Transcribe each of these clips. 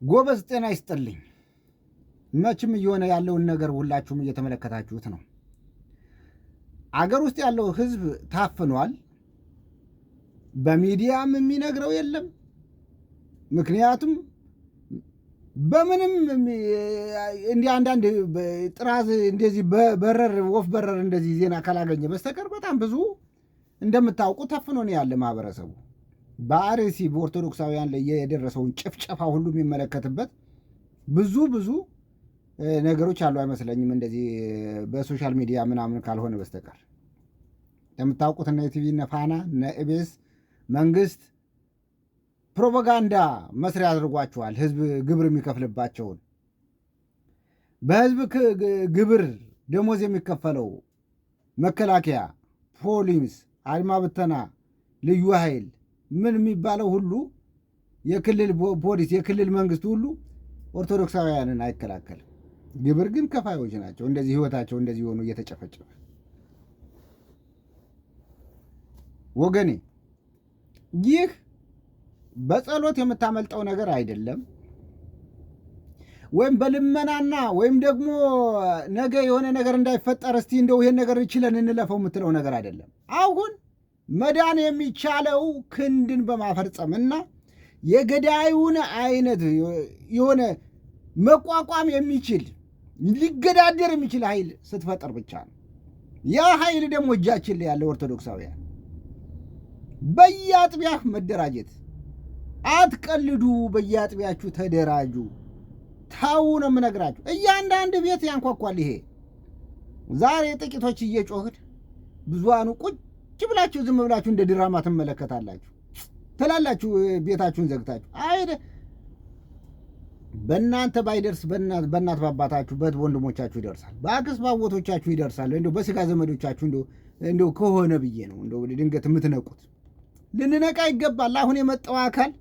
ጎበዝ ጤና ይስጥልኝ። መቼም እየሆነ ያለውን ነገር ሁላችሁም እየተመለከታችሁት ነው። አገር ውስጥ ያለው ህዝብ ታፍኗል። በሚዲያም የሚነግረው የለም። ምክንያቱም በምንም እንዲህ አንዳንድ ጥራዝ እንደዚህ በረር ወፍ በረር እንደዚህ ዜና ካላገኘ በስተቀር በጣም ብዙ እንደምታውቁ ታፍኖ ነው ያለ ማህበረሰቡ። በአርሲ በኦርቶዶክሳውያን ላይ የደረሰውን ጭፍጨፋ ሁሉ የሚመለከትበት ብዙ ነገሮች አሉ አይመስለኝም፣ እንደዚህ በሶሻል ሚዲያ ምናምን ካልሆነ በስተቀር። የምታውቁት እነ ቲቪ እነ ፋና እነ ኢቢኤስ መንግስት ፕሮፓጋንዳ መስሪያ አድርጓቸዋል። ህዝብ ግብር የሚከፍልባቸውን በህዝብ ግብር ደሞዝ የሚከፈለው መከላከያ፣ ፖሊስ፣ አድማ ብተና፣ ልዩ ኃይል ምን የሚባለው ሁሉ የክልል ፖሊስ፣ የክልል መንግስት ሁሉ ኦርቶዶክሳውያንን አይከላከልም። ግብር ግን ከፋዮች ናቸው። እንደዚህ ህይወታቸው እንደዚህ ሆኑ እየተጨፈጨፈ። ወገኔ ይህ በጸሎት የምታመልጠው ነገር አይደለም፣ ወይም በልመናና ወይም ደግሞ ነገ የሆነ ነገር እንዳይፈጠር እስቲ እንደው ይሄን ነገር ይችለን እንለፈው የምትለው ነገር አይደለም። አሁን መዳን የሚቻለው ክንድን በማፈርጸምና የገዳዩን አይነት የሆነ መቋቋም የሚችል ሊገዳደር የሚችል ኃይል ስትፈጠር ብቻ ነው። ያ ኃይል ደግሞ እጃችን ላይ ያለ ኦርቶዶክሳውያን በየአጥቢያህ መደራጀት። አትቀልዱ፣ በየአጥቢያችሁ ተደራጁ። ታው ነው የምነግራችሁ። እያንዳንድ ቤት ያንኳኳል ይሄ። ዛሬ ጥቂቶች እየጮህን ብዙሃኑ ቁጭ ብላችሁ ዝም ብላችሁ እንደ ድራማ ትመለከታላችሁ ትላላችሁ፣ ቤታችሁን ዘግታችሁ አይደ በእናንተ ባይደርስ በእናት ባባታችሁ በወንድሞቻችሁ ይደርሳል፣ በአክስት ባቦቶቻችሁ ይደርሳል። እንደው በስጋ ዘመዶቻችሁ እንደው ከሆነ ብዬ ነው እንደው ድንገት የምትነቁት። ልንነቃ ይገባል። አሁን የመጣው አካል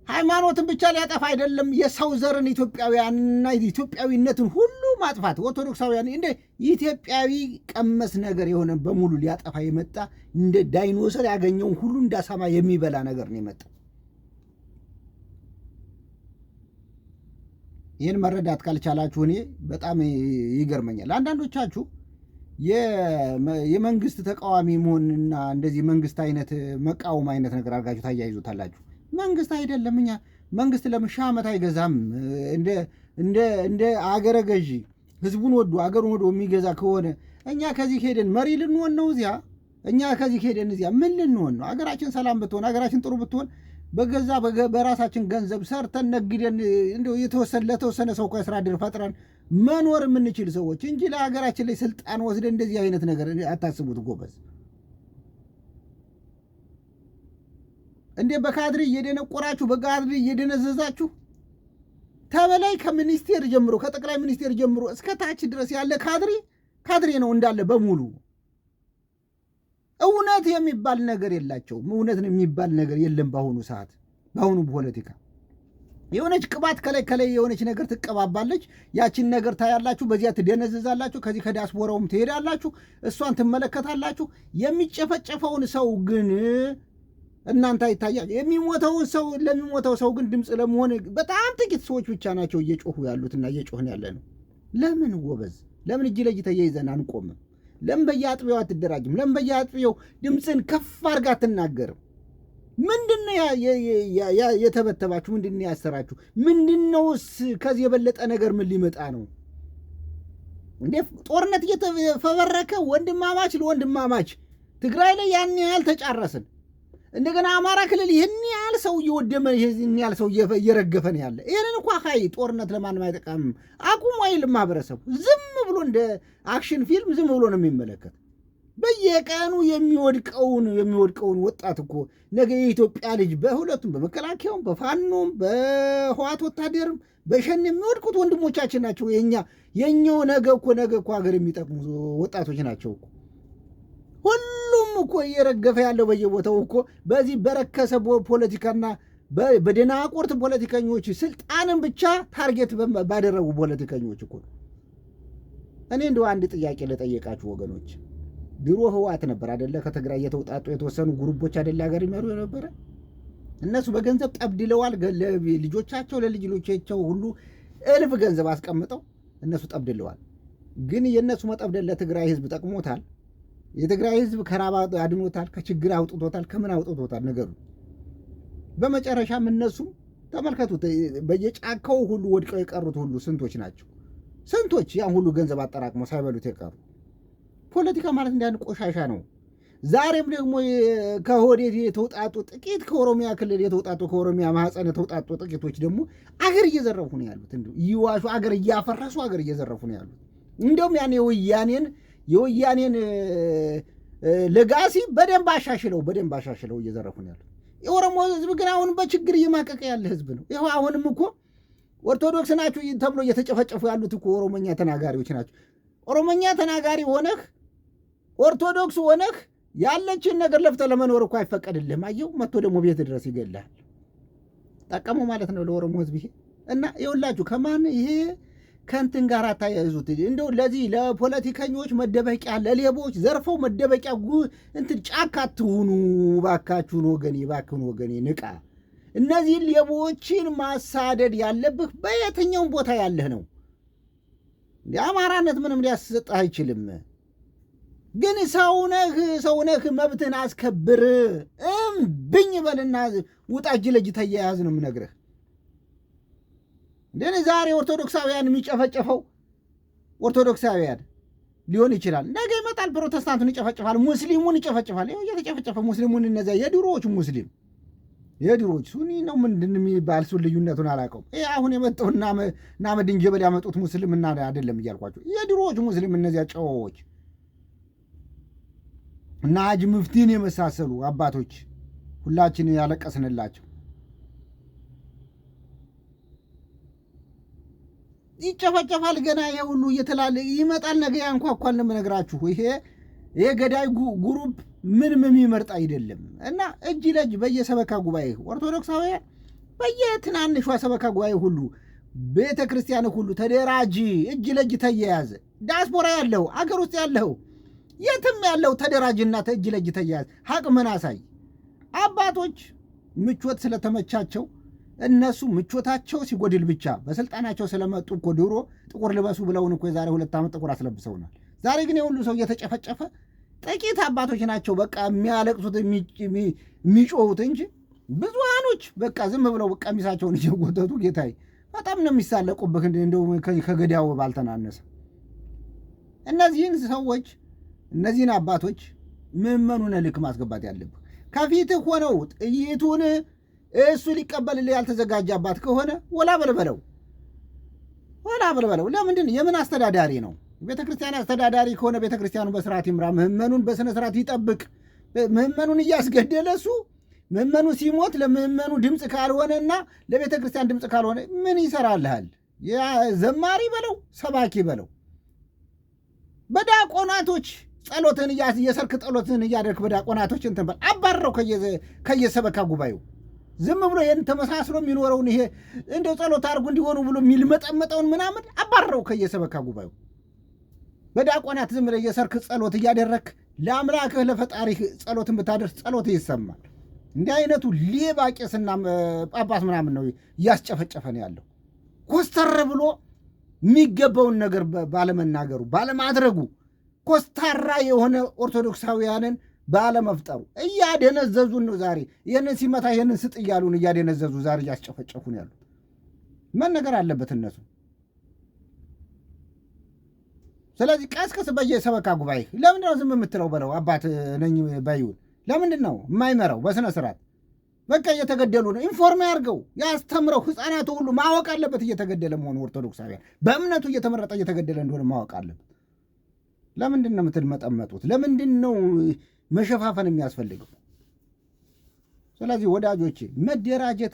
ሃይማኖትን ብቻ ሊያጠፋ አይደለም፣ የሰው ዘርን ኢትዮጵያውያንና ኢትዮጵያዊነትን ሁሉ ማጥፋት። ኦርቶዶክሳውያን እንደ ኢትዮጵያዊ ቀመስ ነገር የሆነ በሙሉ ሊያጠፋ የመጣ እንደ ዳይኖሰር ያገኘውን ሁሉ እንዳሳማ የሚበላ ነገር ነው የመጣው። ይህን መረዳት ካልቻላችሁ እኔ በጣም ይገርመኛል። አንዳንዶቻችሁ የመንግስት ተቃዋሚ መሆንና እንደዚህ መንግስት አይነት መቃወም አይነት ነገር አድርጋችሁ ታያይዙታላችሁ። መንግስት አይደለም። እኛ መንግስት ለምን ሺህ ዓመት አይገዛም? እንደ አገረ ገዢ ህዝቡን ወዶ አገሩን ወዶ የሚገዛ ከሆነ እኛ ከዚህ ሄደን መሪ ልንሆን ነው እዚያ? እኛ ከዚህ ሄደን እዚያ ምን ልንሆን ነው? አገራችን ሰላም ብትሆን፣ አገራችን ጥሩ ብትሆን በገዛ በራሳችን ገንዘብ ሰርተን ነግደን እንደው ለተወሰነ ሰው ከስራ ዕድል ፈጥረን መኖር የምንችል ሰዎች እንጂ ለሀገራችን ላይ ስልጣን ወስደን እንደዚህ አይነት ነገር አታስቡት ጎበዝ። እንዴ በካድሪ እየደነቆራችሁ በካድሪ እየደነዘዛችሁ ተበላይ ከሚኒስቴር ጀምሮ ከጠቅላይ ሚኒስቴር ጀምሮ እስከ ታች ድረስ ያለ ካድሪ ነው እንዳለ በሙሉ። እውነት የሚባል ነገር የላቸውም። እውነት የሚባል ነገር የለም በአሁኑ ሰዓት። በአሁኑ ፖለቲካ የሆነች ቅባት ከላይ የሆነች ነገር ትቀባባለች። ያችን ነገር ታያላችሁ፣ በዚያ ትደነዝዛላችሁ። ከዚህ ከዲያስፖራውም ትሄዳላችሁ፣ እሷን ትመለከታላችሁ። የሚጨፈጨፈውን ሰው ግን እናንተ አይታያችሁ። ለሚሞተው ሰው ግን ድምፅ ለመሆን በጣም ጥቂት ሰዎች ብቻ ናቸው እየጮሁ ያሉትና እየጮህን ያለ ነው። ለምን ጎበዝ? ለምን እጅ ለእጅ ተያይዘን አንቆምም? ለምን በየአጥቢያው አትደራጅም? ለምን በየአጥቢያው ድምፅን ከፍ አድርጋ አትናገርም? ምንድነው የተበተባችሁ? ምንድነው ያሰራችሁ? ምንድነውስ ከዚህ የበለጠ ነገር ምን ሊመጣ ነው እንዴ? ጦርነት እየተፈበረከ ወንድማማች ለወንድማማች ትግራይ ላይ ያን ያህል ተጫረስን። እንደገና አማራ ክልል ይህን ያህል ሰው እየወደመ ይህን ያህል ሰው እየረገፈ ነው ያለ። ይህንን እንኳ ጦርነት ለማንም አይጠቃምም። አቁሙ አይልም ማህበረሰቡ። ዝም ብሎ እንደ አክሽን ፊልም ዝም ብሎ ነው የሚመለከት። በየቀኑ የሚወድቀውን ወጣት እኮ ነገ የኢትዮጵያ ልጅ በሁለቱም በመከላከያውም በፋኖም በህዋት ወታደርም በሸን የሚወድቁት ወንድሞቻችን ናቸው። የኛው ነገ እኮ ሀገር የሚጠቅሙ ወጣቶች ናቸው እኮ። ሁሉም እኮ እየረገፈ ያለው በየቦታው እኮ በዚህ በረከሰ ፖለቲካና በደናቁርት ፖለቲከኞች ስልጣንን ብቻ ታርጌት ባደረጉ ፖለቲከኞች እኮ። እኔ እንደው አንድ ጥያቄ ለጠየቃችሁ ወገኖች፣ ድሮ ህዋት ነበር አይደለ? ከትግራይ የተውጣጡ የተወሰኑ ግሩፖች አይደለ ሀገር ይመሩ የነበረ? እነሱ በገንዘብ ጠብድለዋል። ልጆቻቸው ለልጅ ልጆቻቸው ሁሉ እልፍ ገንዘብ አስቀምጠው እነሱ ጠብድለዋል። ግን የእነሱ መጠብደል ለትግራይ ህዝብ ጠቅሞታል? የትግራይ ህዝብ ከራብ አድኖታል? ከችግር አውጥቶታል? ከምን አውጥቶታል? ነገሩ በመጨረሻም እነሱም ተመልከቱት፣ በየጫካው ሁሉ ወድቀው የቀሩት ሁሉ ስንቶች ናቸው? ስንቶች ያን ሁሉ ገንዘብ አጠራቅመው ሳይበሉት የቀሩ። ፖለቲካ ማለት እንዲያን ቆሻሻ ነው። ዛሬም ደግሞ ከሆዴት የተውጣጡ ጥቂት ከኦሮሚያ ክልል የተውጣጡ ከኦሮሚያ ማህፀን የተውጣጡ ጥቂቶች ደግሞ አገር እየዘረፉ ነው ያሉት። እንዲሁ ይዋሹ አገር እያፈረሱ አገር እየዘረፉ ነው ያሉት። እንደውም ያን የወያኔን ለጋሲ በደንብ አሻሽለው እየዘረፉ ነው ያሉት። የኦሮሞ ህዝብ ግን አሁንም በችግር እየማቀቀ ያለ ህዝብ ነው። ይኸው አሁንም እኮ ኦርቶዶክስ ናችሁ ተብሎ እየተጨፈጨፉ ያሉት እኮ ኦሮሞኛ ተናጋሪዎች ናቸው። ኦሮሞኛ ተናጋሪ ሆነህ ኦርቶዶክስ ሆነህ ያለችን ነገር ለፍተህ ለመኖር እኮ አይፈቀድልህም። አየው መጥቶ ደግሞ ቤት ድረስ ይገላል። ጠቀመው ማለት ነው ለኦሮሞ ህዝብ ይሄ። እና ይኸውላችሁ ከማን ይሄ ከእንትን ጋር አታያይዙት። እንደው ለዚህ ለፖለቲከኞች መደበቂያ፣ ለሌቦች ዘርፈው መደበቂያ እንትን ጫካ አትሁኑ ባካችሁን ወገኔ ንቃ። እነዚህን ሌቦችን ማሳደድ ያለብህ በየትኛውም ቦታ ያለህ ነው። አማራነት ምንም ሊያስሰጥህ አይችልም። ግን ሰውነህ መብትን አስከብር። እምብኝ በልና ውጣ፣ እጅ ለእጅ ተያያዝ ነው የምነግርህ። ግን ዛሬ ኦርቶዶክሳውያን የሚጨፈጨፈው ኦርቶዶክሳውያን ሊሆን ይችላል። ነገ ይመጣል ፕሮቴስታንቱን ይጨፈጭፋል፣ ሙስሊሙን ይጨፈጭፋል። ይኸው እየተጨፈጨፈ ሙስሊሙን እነዚያ የድሮዎች ሱኒ ነው ምንድን የሚባል እሱን ልዩነቱን አላውቀውም። ይሄ አሁን የመጣው እና መድን ጀበል ያመጡት ሙስሊምና አይደለም እያልኳቸው የድሮዎች ሙስሊም እነዚያ ጨዋዎች እና ሀጂ ሙፍቲን የመሳሰሉ አባቶች ሁላችን ያለቀስንላቸው ይጨፈጨፋል። ገና ይሄ ሁሉ እየተላለ ይመጣል። ነገ ያንኳኳል ነው የምነግራችሁ። ይሄ ገዳይ ጉሩፕ ምንም የሚመርጥ አይደለም። እና እጅ ለእጅ በየሰበካ ጉባኤ ኦርቶዶክሳውያን በየትናንሿ ሰበካ ጉባኤ ሁሉ ቤተ ክርስቲያን ሁሉ ተደራጅ፣ እጅ ለእጅ ተያያዘ። ዲያስፖራ ያለው አገር ውስጥ ያለው የትም ያለው ተደራጅና እጅ ለእጅ ተያያዘ። ሀቅምን አሳይ። አባቶች ምቾት ስለተመቻቸው እነሱ ምቾታቸው ሲጎድል ብቻ በስልጣናቸው ስለመጡ እኮ ድሮ ጥቁር ልበሱ ብለውን እኮ የዛሬ 2 ዓመት ጥቁር አስለብሰውናል። ዛሬ ግን የሁሉ ሰው እየተጨፈጨፈ ጥቂት አባቶች ናቸው በቃ የሚያለቅሱት የሚጮሁት እንጂ ብዙሃኖች በቃ ዝም ብለው ቀሚሳቸውን እየጎተቱ ጌታዬ በጣም ነው የሚሳለቁብህ። እንደው ከገዳው ባልተናነሰ እነዚህን ሰዎች እነዚህን አባቶች ምዕመኑን ልክ ማስገባት ያለብህ ከፊትህ ሆነው ጥይቱን እሱ ሊቀበልልህ ያልተዘጋጀ አባት ከሆነ ወላ በልበለው። ለምንድን የምን አስተዳዳሪ ነው? ቤተ ክርስቲያን አስተዳዳሪ ከሆነ ቤተ ክርስቲያኑ በስርዓት ይምራ፣ ምህመኑን በስነ ስርዓት ይጠብቅ። ምህመኑን እያስገደለ እሱ ምህመኑ ሲሞት ለምህመኑ ድምፅ ካልሆነና ለቤተ ክርስቲያን ድምፅ ካልሆነ ምን ይሰራልሃል? ዘማሪ በለው ሰባኪ በለው። በዲያቆናቶች ጸሎትን የሰርክ ጸሎትን እያደረክ በዲያቆናቶች እንትን በል አባረው ከየሰበካ ጉባኤው ዝም ብሎ ይህን ተመሳስሎ የሚኖረውን ይሄ እንደው ጸሎት አድርጉ እንዲሆኑ ብሎ የሚልመጠመጠውን ምናምን አባረው ከየሰበካ ጉባኤው። በዲያቆናት ዝም ብለህ የሰርክ ጸሎት እያደረክ ለአምላክህ ለፈጣሪህ ጸሎትን ብታደርስ ጸሎት ይሰማል። እንዲህ አይነቱ ሌባ ቄስና ጳጳስ ምናምን ነው እያስጨፈጨፈን ያለው። ኮስተር ብሎ የሚገባውን ነገር ባለመናገሩ ባለማድረጉ፣ ኮስታራ የሆነ ኦርቶዶክሳውያንን ባለመፍጠሩ እያደነዘዙን ነው። ዛሬ ይህንን ሲመታ ይህንን ስጥ እያሉን እያደነዘዙ ዛሬ እያስጨፈጨፉን ያሉት መነገር አለበት እነሱ። ስለዚህ ቀስቅስ በየሰበካ ጉባኤ። ለምንድን ነው ዝም የምትለው? በለው አባት ነኝ ባይውን ለምንድን ነው የማይመራው? በስነ ስርዓት በቃ እየተገደሉ ነው። ኢንፎርም ያርገው፣ ያስተምረው። ህፃናቱ ሁሉ ማወቅ አለበት እየተገደለ መሆኑ። ኦርቶዶክሳውያን በእምነቱ እየተመረጠ እየተገደለ እንደሆነ ማወቅ አለበት። ለምንድን ነው የምትመጠመጡት? ለምንድን ነው መሸፋፈን የሚያስፈልገው? ስለዚህ ወዳጆቼ መደራጀት፣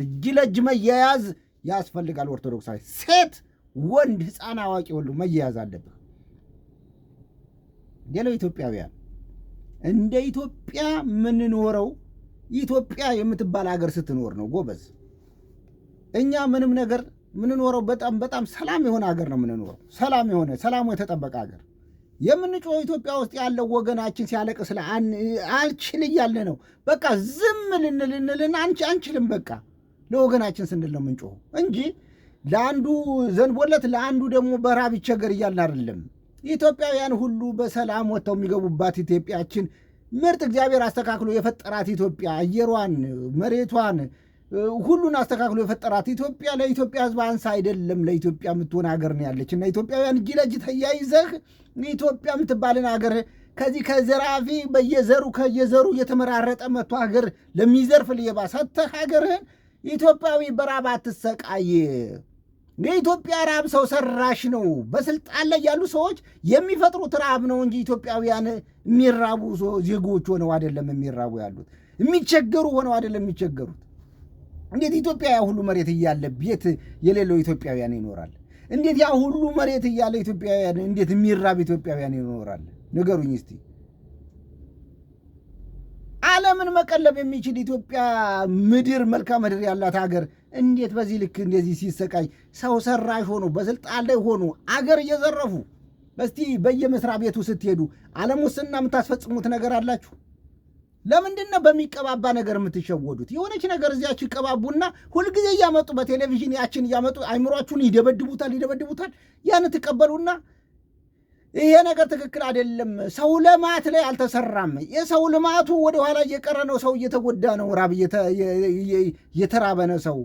እጅ ለእጅ መያያዝ ያስፈልጋል። ኦርቶዶክሳዊ ሴት፣ ወንድ፣ ህፃን፣ አዋቂ ሁሉ መያያዝ አለብህ። ሌላው ኢትዮጵያውያን እንደ ኢትዮጵያ የምንኖረው ኢትዮጵያ የምትባል ሀገር ስትኖር ነው ጎበዝ። እኛ ምንም ነገር የምንኖረው በጣም ሰላም የሆነ ሀገር ነው የምንኖረው። ሰላሙ የተጠበቀ ሀገር የምንጮኸው ኢትዮጵያ ውስጥ ያለው ወገናችን ሲያለቅስ አልችል እያልን ነው። በቃ ዝም ልንልና አንችልም። በቃ ለወገናችን ስንል ነው የምንጮኸው እንጂ ለአንዱ ዘንቦለት ለአንዱ ደግሞ በራብ ይቸገር እያልን አይደለም። ኢትዮጵያውያን ሁሉ በሰላም ወጥተው የሚገቡባት ኢትዮጵያችን ምርጥ እግዚአብሔር አስተካክሎ የፈጠራት ኢትዮጵያ አየሯን፣ መሬቷን ሁሉን አስተካክሎ የፈጠራት ኢትዮጵያ ለኢትዮጵያ ሕዝብ አንሳ አይደለም ለኢትዮጵያ የምትሆን ሀገር ነው ያለች እና ኢትዮጵያውያን እጅ ለእጅ ተያይዘህ ኢትዮጵያ የምትባልን ሀገር ከዚህ ከዘራፊ ከየዘሩ እየተመራረጠ መጥቶ ሀገር ለሚዘርፍ ሌባ ሰጥተህ ሀገርህን ኢትዮጵያዊ በራብ አትሰቃይ። የኢትዮጵያ ራብ ሰው ሰራሽ ነው። በስልጣን ላይ ያሉ ሰዎች የሚፈጥሩት ራብ ነው እንጂ ኢትዮጵያውያን የሚራቡ ዜጎች ሆነው አይደለም የሚራቡ ያሉት፣ የሚቸገሩ ሆነው አይደለም የሚቸገሩት። እንዴት ኢትዮጵያ ያ ሁሉ መሬት እያለ ቤት የሌለው ኢትዮጵያውያን ይኖራል? እንዴት ያ ሁሉ መሬት እያለ ኢትዮጵያውያን እንዴት የሚራብ ኢትዮጵያውያን ይኖራል? ንገሩኝ እስቲ። ዓለምን መቀለብ የሚችል ኢትዮጵያ ምድር መልካም ምድር ያላት ሀገር እንዴት በዚህ ልክ እንደዚህ ሲሰቃይ ሰው ሰራሽ ሆኖ በስልጣን ላይ ሆኖ አገር እየዘረፉ እስቲ በየመስሪያ ቤቱ ስትሄዱ ዓለሙስና የምታስፈጽሙት ነገር አላችሁ? ለምንድን ነው በሚቀባባ ነገር የምትሸወዱት? የሆነች ነገር እዚያች ይቀባቡና ሁልጊዜ እያመጡ በቴሌቪዥን ያችን እያመጡ አይምሯችሁን ይደበድቡታል። ያን ትቀበሉና ይሄ ነገር ትክክል አይደለም፣ ሰው ልማት ላይ አልተሰራም፣ የሰው ልማቱ ወደኋላ እየቀረ ነው፣ ሰው እየተጎዳ ነው፣ ራብ እየተራበ ነው ሰው።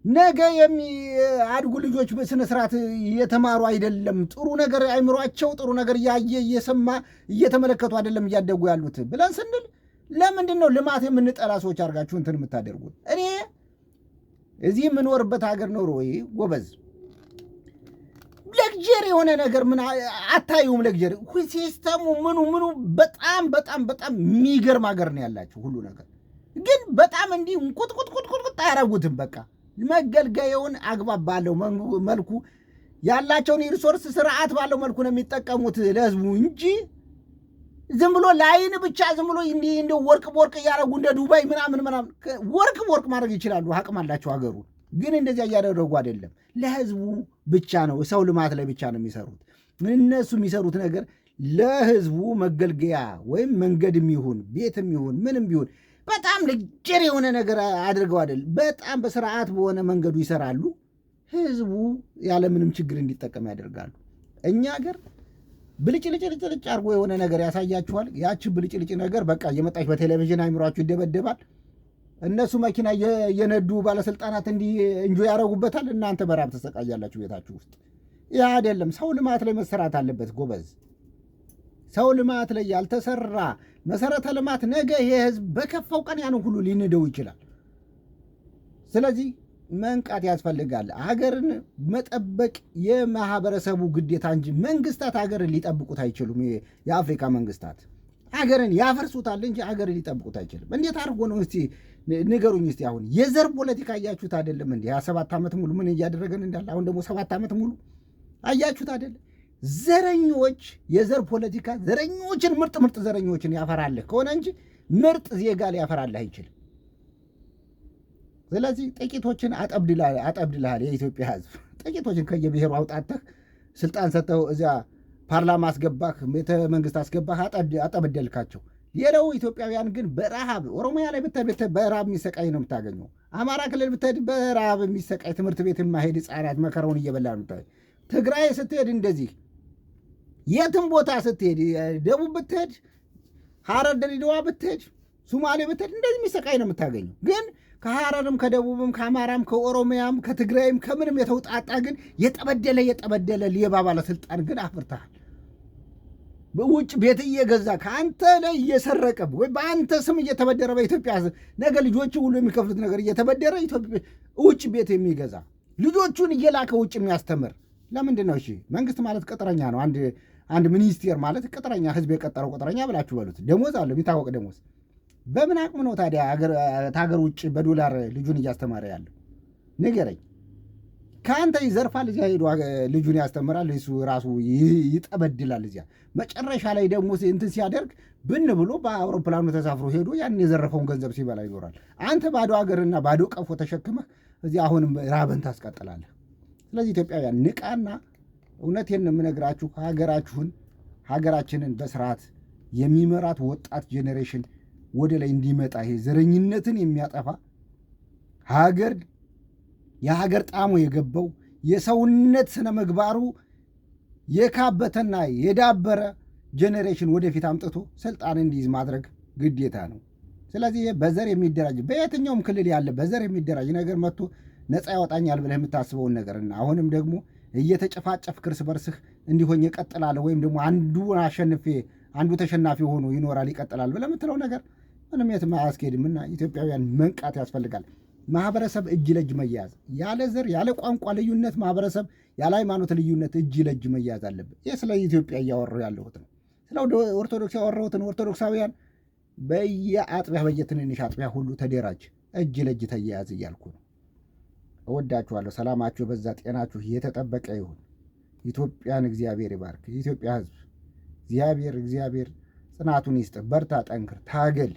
ነገ የሚያድጉ ልጆች በስነ ስርዓት እየተማሩ አይደለም፣ ጥሩ ነገር አይምሯቸው ጥሩ ነገር እያየ እየሰማ እየተመለከቱ አይደለም እያደጉ ያሉት ብለን ስንል ለምንድን ነው ልማት የምንጠላ ሰዎች አድርጋችሁ እንትን የምታደርጉት? እኔ እዚህ የምኖርበት ሀገር ኖሮ ጎበዝ ለግጀር የሆነ ነገር ምን አታዩም? ለግጀር ሲስተሙ ምኑ በጣም በጣም በጣም የሚገርም ሀገር ነው ያላችሁ። ሁሉ ነገር ግን በጣም እንዲህ ቁጥቁጥ አያረጉትም። በቃ መገልገያውን አግባብ ባለው መልኩ ያላቸውን ሪሶርስ ስርዓት ባለው መልኩ ነው የሚጠቀሙት ለህዝቡ እንጂ ዝም ብሎ ለአይን ብቻ ዝም ብሎ እንደ ወርቅ በወርቅ እያደረጉ እንደ ዱባይ ምናምን ወርቅ በወርቅ ማድረግ ይችላሉ። አቅም አላቸው ሀገሩ። ግን እንደዚያ እያደረጉ አይደለም። ለህዝቡ ብቻ ነው፣ ሰው ልማት ላይ ብቻ ነው የሚሰሩት። እነሱ የሚሰሩት ነገር ለህዝቡ መገልገያ ወይም መንገድም ይሁን ቤትም ይሁን ምንም ቢሆን በጣም ለጀር የሆነ ነገር አድርገው አይደል፣ በጣም በስርዓት በሆነ መንገዱ ይሰራሉ። ህዝቡ ያለምንም ችግር እንዲጠቀም ያደርጋሉ። እኛ ሀገር ብልጭልጭ አድርጎ የሆነ ነገር ያሳያችኋል። ያቺ ብልጭልጭ ነገር በቃ እየመጣች በቴሌቪዥን አይምሯችሁ ይደበደባል። እነሱ መኪና የነዱ ባለስልጣናት እንዲህ እንጆ ያደረጉበታል። እናንተ በራብ ተሰቃያላችሁ ቤታችሁ ውስጥ። ይህ አይደለም። ሰው ልማት ላይ መሰራት አለበት ጎበዝ። ሰው ልማት ላይ ያልተሰራ መሰረተ ልማት ነገ ይሄ ህዝብ በከፋው ቀን ያን ሁሉ ሊንደው ይችላል። ስለዚህ መንቃት ያስፈልጋል። ሀገርን መጠበቅ የማህበረሰቡ ግዴታ እንጂ መንግስታት ሀገርን ሊጠብቁት አይችሉም። የአፍሪካ መንግስታት ሀገርን ያፈርሱታል እንጂ ሀገርን ሊጠብቁት አይችልም። እንዴት አድርጎ ነው እስቲ ንገሩኝ። እስቲ አሁን የዘር ፖለቲካ አያችሁት አይደለም እንዴ? 7 ዓመት ሙሉ ምን እያደረገን እንዳለ አሁን ደግሞ 7 ዓመት ሙሉ አያችሁት አይደለም? ዘረኞች የዘር ፖለቲካ ዘረኞችን ምርጥ ዘረኞችን ያፈራልህ ከሆነ እንጂ ምርጥ ዜጋ ሊያፈራልህ አይችልም። ስለዚህ ጥቂቶችን አጠብድልሃል የኢትዮጵያ ህዝብ። ጥቂቶችን ከየብሔሩ አውጣተህ ስልጣን ሰጥተው እዚያ ፓርላማ አስገባህ፣ ቤተ መንግስት አስገባህ፣ አጠበደልካቸው። ሌላው ኢትዮጵያውያን ግን በረሃብ ኦሮሚያ ላይ ብትሄድ በረሃብ የሚሰቃይ ነው የምታገኘው። አማራ ክልል ብትሄድ በረሃብ የሚሰቃይ ትምህርት ቤት የማይሄድ ህፃናት መከራውን እየበላ ነው። ትግራይ ስትሄድ እንደዚህ፣ የትም ቦታ ስትሄድ፣ ደቡብ ብትሄድ፣ ሐረር ድሬዳዋ ብትሄድ፣ ሶማሌ ብትሄድ እንደዚህ የሚሰቃይ ነው የምታገኘው። ግን ከሐረርም ከደቡብም ከአማራም ከኦሮሚያም ከትግራይም ከምንም የተውጣጣ ግን የጠበደለ ሌባ ባለስልጣን ግን አፍርተሃል። በውጭ ቤት እየገዛ ከአንተ ላይ እየሰረቀ ወይ በአንተ ስም እየተበደረ በኢትዮጵያ ነገ ልጆቹ ሁሉ የሚከፍሉት ነገር እየተበደረ ውጭ ቤት የሚገዛ ልጆቹን እየላከ ውጭ የሚያስተምር ለምንድን ነው? እሺ መንግስት ማለት ቅጥረኛ ነው። አንድ ሚኒስቴር ማለት ቅጥረኛ፣ ህዝብ የቀጠረው ቅጥረኛ ብላችሁ በሉት። ደሞዝ አለው የሚታወቅ ደሞዝ። በምን አቅም ነው ታዲያ ከሀገር ውጭ በዶላር ልጁን እያስተማረ ያለው? ንገረኝ። ከአንተ ይዘርፋል፣ እዚያ ሄዶ ልጁን ያስተምራል፣ እሱ ራሱ ይጠበድላል። እዚያ መጨረሻ ላይ ደግሞ እንትን ሲያደርግ ብን ብሎ በአውሮፕላኑ ተሳፍሮ ሄዶ ያን የዘረፈውን ገንዘብ ሲበላ ይኖራል። አንተ ባዶ ሀገርና ባዶ ቀፎ ተሸክመህ እዚህ አሁንም ራብን ታስቀጥላለህ። ስለዚህ ኢትዮጵያውያን ንቃና፣ እውነቴን ነው የምነግራችሁ፣ ሀገራችንን በስርዓት የሚመራት ወጣት ጄኔሬሽን ወደ ላይ እንዲመጣ ይሄ ዘረኝነትን የሚያጠፋ የሀገር ጣሙ የገባው የሰውነት ስነ ምግባሩ የካበተና የዳበረ ጄኔሬሽን ወደፊት አምጥቶ ስልጣን እንዲይዝ ማድረግ ግዴታ ነው። ስለዚህ በዘር የሚደራጅ በየትኛውም ክልል ያለ በዘር የሚደራጅ ነገር መጥቶ ነፃ ያወጣኛል ብለህ የምታስበውን ነገርና አሁንም ደግሞ እየተጨፋጨፍክ እርስ በርስህ እንዲሆን ይቀጥላል ወይም ደግሞ አንዱ ተሸናፊ ሆኖ ይኖራል ይቀጥላል ብለህ የምትለው ነገር ምንም የትም አያስኬድምና ኢትዮጵያውያን መንቃት ያስፈልጋል። ማህበረሰብ እጅ ለእጅ መያያዝ፣ ያለ ዘር ያለ ቋንቋ ልዩነት ማህበረሰብ ያለ ሃይማኖት ልዩነት እጅ ለእጅ መያያዝ አለብን። ይህ ስለ ኢትዮጵያ እያወራሁ ያለሁት ነው። ስለ ኦርቶዶክስ ያወራሁትን ኦርቶዶክሳውያን በየአጥቢያ በየትንንሽ አጥቢያ ሁሉ ተደራጅ፣ እጅ ለእጅ ተያያዝ እያልኩ ነው። እወዳችኋለሁ። ሰላማችሁ በዛ፣ ጤናችሁ የተጠበቀ ይሁን። ኢትዮጵያን እግዚአብሔር ይባርክ። የኢትዮጵያ ሕዝብ እግዚአብሔር ጽናቱን ይስጥ። በርታ፣ ጠንክር፣ ታገል፣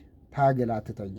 አትተኛ።